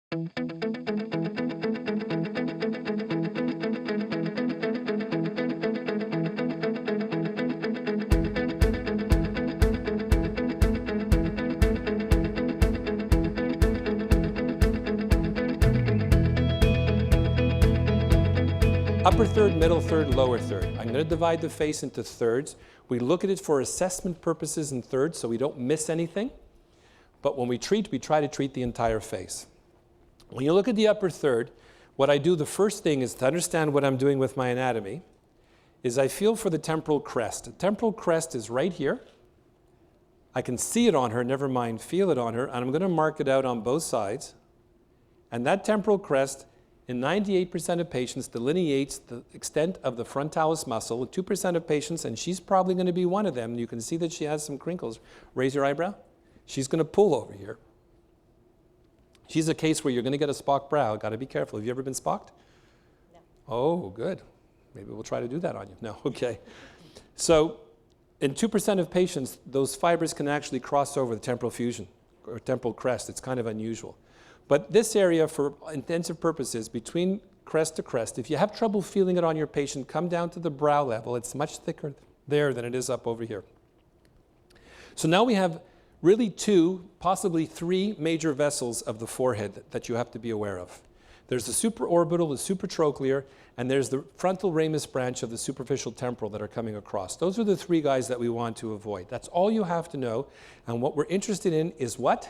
Upper third, middle third, lower third. I'm going to divide the face into thirds. We look at it for assessment purposes in thirds so we don't miss anything. But when we treat, we try to treat the entire face. When you look at the upper third, what I do, the first thing is to understand what I'm doing with my anatomy, is I feel for the temporal crest. The temporal crest is right here. I can see it on her, never mind feel it on her, and I'm going to mark it out on both sides. And that temporal crest, in 98% of patients, delineates the extent of the frontalis muscle. 2% of patients, and she's probably going to be one of them. You can see that she has some crinkles. Raise your eyebrow. She's going to pull over here. She's a case where you're going to get a Spock brow. Got to be careful. Have you ever been Spocked? No. Oh, good. Maybe we'll try to do that on you. No, okay. So in 2% of patients, those fibers can actually cross over the temporal fusion or temporal crest. It's kind of unusual. But this area, for intensive purposes, between crest to crest, if you have trouble feeling it on your patient, come down to the brow level. It's much thicker there than it is up over here. So now we have really 2, possibly 3 major vessels of the forehead that you have to be aware of. There's the supraorbital, the supratrochlear, and there's the frontal ramus branch of the superficial temporal that are coming across. Those are the 3 guys that we want to avoid. That's all you have to know. And what we're interested in is what?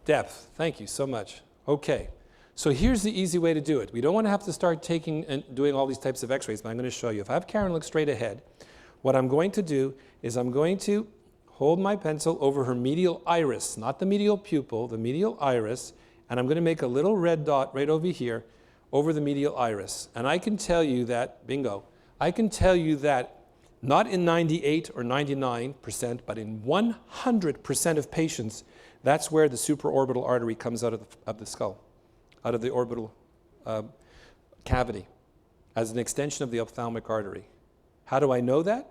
Depth. Thank you so much. Okay. So here's the easy way to do it. We don't want to have to start taking and doing all these types of x-rays, but I'm going to show you. If I have Karen look straight ahead, what I'm going to do is I'm going to hold my pencil over her medial iris, not the medial pupil, the medial iris, and I'm going to make a little red dot right over here over the medial iris. And I can tell you that, bingo, I can tell you that not in 98 or 99%, but in 100% of patients, that's where the supraorbital artery comes out of the skull, out of the orbital cavity, as an extension of the ophthalmic artery. How do I know that?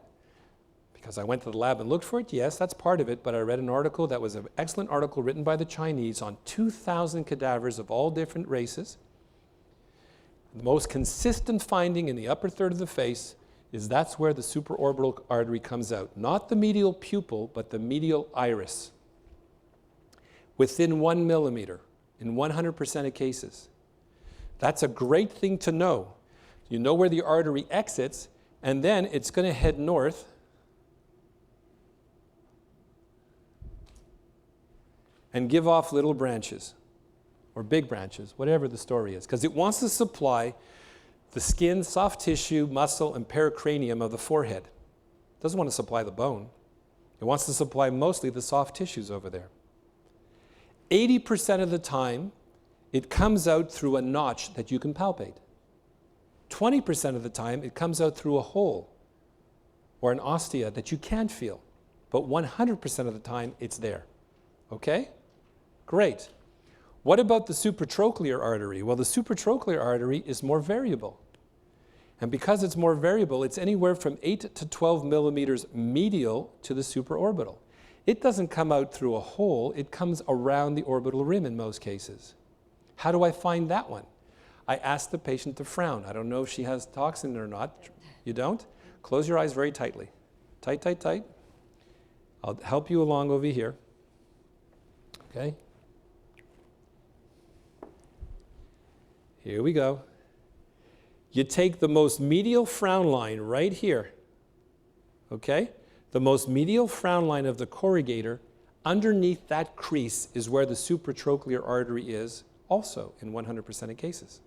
Because I went to the lab and looked for it? Yes, that's part of it, but I read an article that was an excellent article written by the Chinese on 2,000 cadavers of all different races. The most consistent finding in the upper third of the face is that's where the supraorbital artery comes out. Not the medial pupil, but the medial iris. Within 1 millimeter, in 100% of cases. That's a great thing to know. You know where the artery exits, and then it's going to head north. And give off little branches, or big branches, whatever the story is. Because it wants to supply the skin, soft tissue, muscle, and pericranium of the forehead. It doesn't want to supply the bone. It wants to supply mostly the soft tissues over there. 80% of the time, it comes out through a notch that you can palpate. 20% of the time, it comes out through a hole or an ostia that you can't feel. But 100% of the time, it's there. Okay? Great. What about the supratrochlear artery? Well, the supratrochlear artery is more variable. And because it's more variable, it's anywhere from 8 to 12 millimeters medial to the supraorbital. It doesn't come out through a hole, it comes around the orbital rim in most cases. How do I find that one? I ask the patient to frown. I don't know if she has toxin or not. You don't? Close your eyes very tightly. Tight, tight, tight. I'll help you along over here. Okay? Here we go. You take the most medial frown line right here. Okay? The most medial frown line of the corrugator, underneath that crease is where the supratrochlear artery is, also in 100% of cases.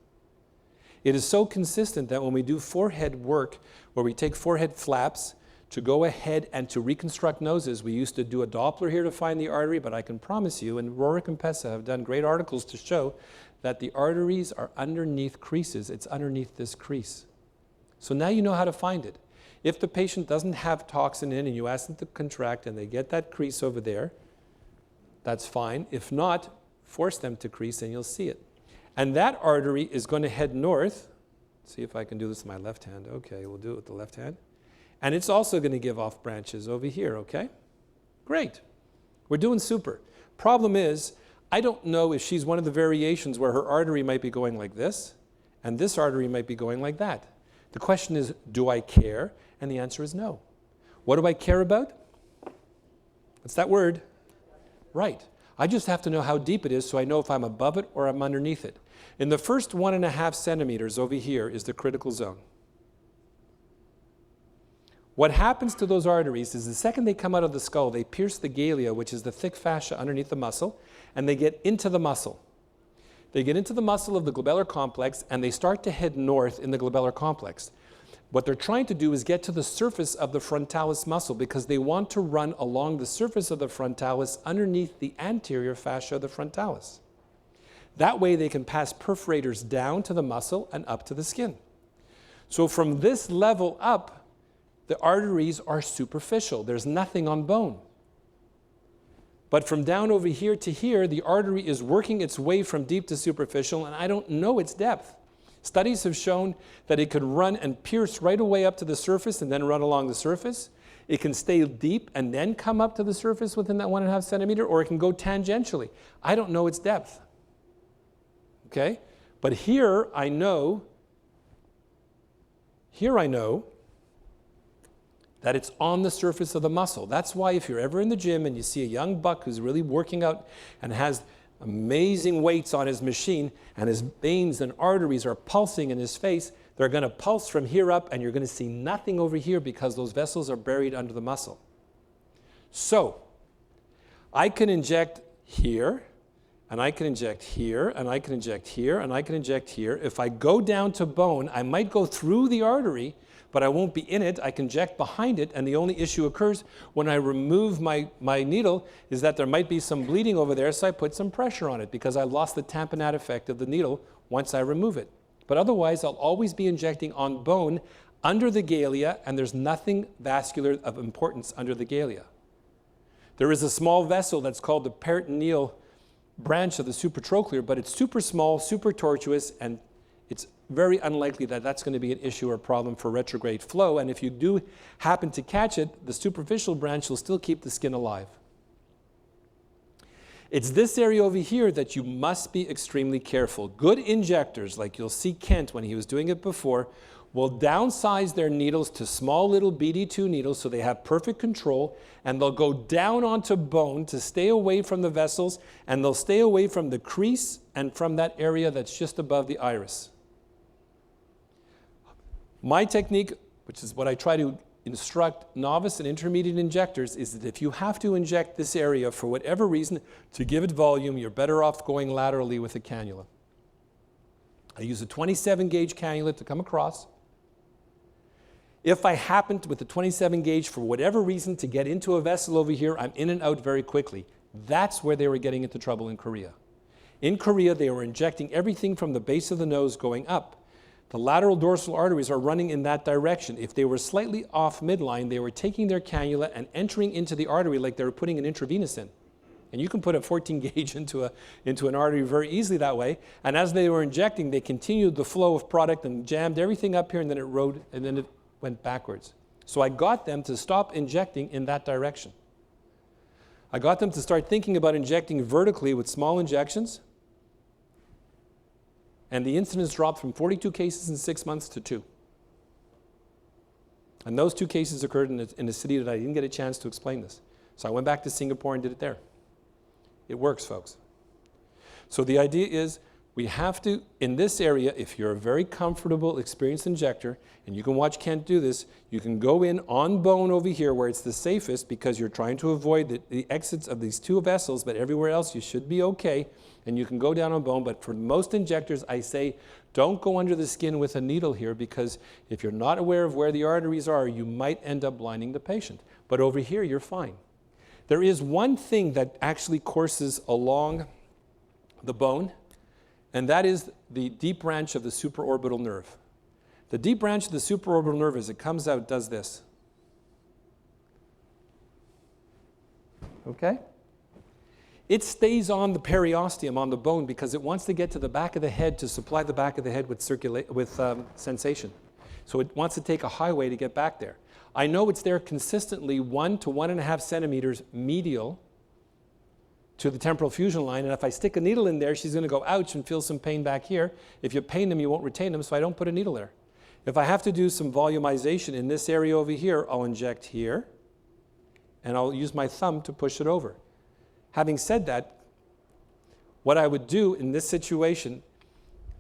It is so consistent that when we do forehead work, where we take forehead flaps to go ahead and to reconstruct noses, we used to do a Doppler here to find the artery, but I can promise you, and Rorik and Pessa have done great articles to show that the arteries are underneath creases. It's underneath this crease. So now you know how to find it. If the patient doesn't have toxin in and you ask them to contract and they get that crease over there, that's fine. If not, force them to crease and you'll see it. And that artery is going to head north. See if I can do this with my left hand. Okay, we'll do it with the left hand. And it's also going to give off branches over here, okay? Great. We're doing super. Problem is, I don't know if she's one of the variations where her artery might be going like this, and this artery might be going like that. The question is, do I care? And the answer is no. What do I care about? What's that word? Right. I just have to know how deep it is so I know if I'm above it or I'm underneath it. In the first 1.5 centimeters over here is the critical zone. What happens to those arteries is the second they come out of the skull, they pierce the galea, which is the thick fascia underneath the muscle, and they get into the muscle. They get into the muscle of the glabellar complex, and they start to head north in the glabellar complex. What they're trying to do is get to the surface of the frontalis muscle because they want to run along the surface of the frontalis underneath the anterior fascia of the frontalis. That way they can pass perforators down to the muscle and up to the skin. So from this level up, the arteries are superficial. There's nothing on bone. But from down over here to here, the artery is working its way from deep to superficial, and I don't know its depth. Studies have shown that it could run and pierce right away up to the surface and then run along the surface. It can stay deep and then come up to the surface within that 1.5 centimeter, or it can go tangentially. I don't know its depth. Okay? But here I know that it's on the surface of the muscle. That's why if you're ever in the gym and you see a young buck who's really working out and has amazing weights on his machine and his veins and arteries are pulsing in his face, they're going to pulse from here up and you're going to see nothing over here because those vessels are buried under the muscle. So, I can inject here, and I can inject here, and I can inject here, and I can inject here. If I go down to bone, I might go through the artery, but I won't be in it. I can inject behind it, and the only issue occurs when I remove my needle is that there might be some bleeding over there, so I put some pressure on it because I lost the tamponade effect of the needle once I remove it. But otherwise, I'll always be injecting on bone under the galea, and there's nothing vascular of importance under the galea. There is a small vessel that's called the peritoneal branch of the supratrochlear, but it's super small, super tortuous, and it's very unlikely that that's going to be an issue or problem for retrograde flow. And if you do happen to catch it, the superficial branch will still keep the skin alive. It's this area over here that you must be extremely careful. Good injectors, like you'll see Kent when he was doing it before, will downsize their needles to small little BD2 needles so they have perfect control, and they'll go down onto bone to stay away from the vessels, and they'll stay away from the crease and from that area that's just above the iris. My technique, which is what I try to instruct novice and intermediate injectors, is that if you have to inject this area for whatever reason to give it volume, you're better off going laterally with a cannula. I use a 27 gauge cannula to come across. If I happen to, with the 27 gauge, for whatever reason, to get into a vessel over here, I'm in and out very quickly. That's where they were getting into trouble in Korea. In Korea, they were injecting everything from the base of the nose going up. The lateral dorsal arteries are running in that direction. If they were slightly off midline, they were taking their cannula and entering into the artery like they were putting an intravenous in. And you can put a 14 gauge into an artery very easily that way. And as they were injecting, they continued the flow of product and jammed everything up here, and then it rode, and then it went backwards. So I got them to stop injecting in that direction. I got them to start thinking about injecting vertically with small injections, and the incidence dropped from 42 cases in 6 months to 2. And those 2 cases occurred in a city that I didn't get a chance to explain this. So I went back to Singapore and did it there. It works, folks. So the idea is we have to, in this area, if you're a very comfortable, experienced injector, and you can watch Kent do this, you can go in on bone over here where it's the safest because you're trying to avoid the exits of these 2 vessels, but everywhere else you should be okay, and you can go down on bone. But for most injectors, I say don't go under the skin with a needle here because if you're not aware of where the arteries are, you might end up blinding the patient. But over here, you're fine. There is one thing that actually courses along the bone, and that is the deep branch of the supraorbital nerve. The deep branch of the supraorbital nerve, as it comes out, does this. Okay? It stays on the periosteum, on the bone, because it wants to get to the back of the head to supply the back of the head with sensation. So it wants to take a highway to get back there. I know it's there consistently 1 to 1.5 centimeters medial to the temporal fusion line, and if I stick a needle in there, she's going to go ouch and feel some pain back here. If you pain them, you won't retain them, so I don't put a needle there. If I have to do some volumization in this area over here, I'll inject here, and I'll use my thumb to push it over. Having said that, what I would do in this situation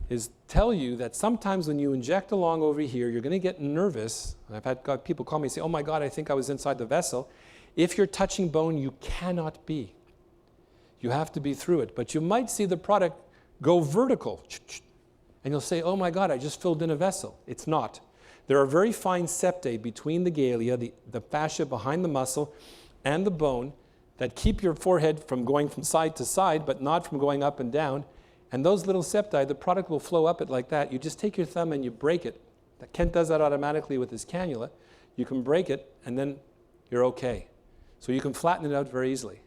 is tell you that sometimes when you inject along over here, you're going to get nervous. I've had people call me and say, oh my God, I think I was inside the vessel. If you're touching bone, you cannot be. You have to be through it. But you might see the product go vertical. And you'll say, oh my God, I just filled in a vessel. It's not. There are very fine septae between the galea, the fascia behind the muscle, and the bone that keep your forehead from going from side to side, but not from going up and down. And those little septae, the product will flow up it like that. You just take your thumb and you break it. Kent does that automatically with his cannula. You can break it, and then you're okay. So you can flatten it out very easily.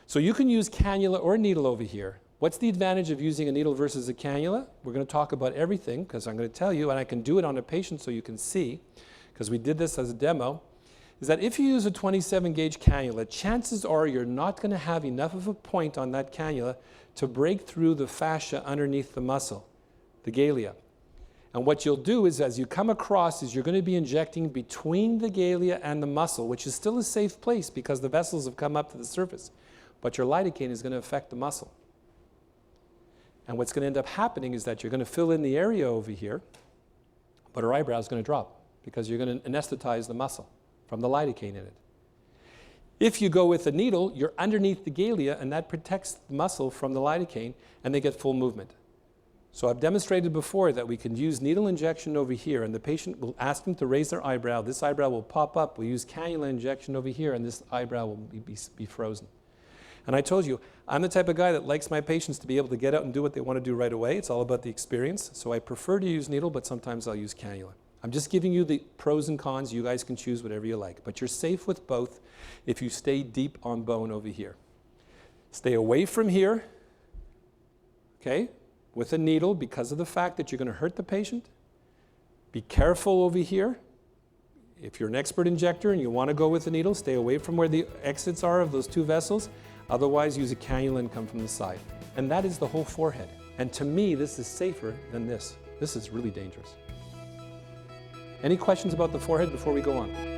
So you can use cannula or needle over here. What's the advantage of using a needle versus a cannula? We're going to talk about everything, because I'm going to tell you, and I can do it on a patient so you can see, because we did this as a demo, is that if you use a 27 gauge cannula, chances are you're not going to have enough of a point on that cannula to break through the fascia underneath the muscle, the galea. And what you'll do is, as you come across, is you're going to be injecting between the galea and the muscle, which is still a safe place because the vessels have come up to the surface. But your lidocaine is going to affect the muscle. And what's going to end up happening is that you're going to fill in the area over here, but her eyebrow is going to drop because you're going to anesthetize the muscle from the lidocaine in it. If you go with a needle, you're underneath the galea, and that protects the muscle from the lidocaine, and they get full movement. So I've demonstrated before that we can use needle injection over here, and the patient will ask them to raise their eyebrow. This eyebrow will pop up. We'll use cannula injection over here, and this eyebrow will be frozen. And I told you, I'm the type of guy that likes my patients to be able to get out and do what they want to do right away. It's all about the experience. So I prefer to use needle, but sometimes I'll use cannula. I'm just giving you the pros and cons. You guys can choose whatever you like. But you're safe with both if you stay deep on bone over here. Stay away from here, okay, with a needle because of the fact that you're going to hurt the patient. Be careful over here. If you're an expert injector and you want to go with a needle, stay away from where the exits are of those two vessels. Otherwise, use a cannula and come from the side. And that is the whole forehead. And to me, this is safer than this. This is really dangerous. Any questions about the forehead before we go on?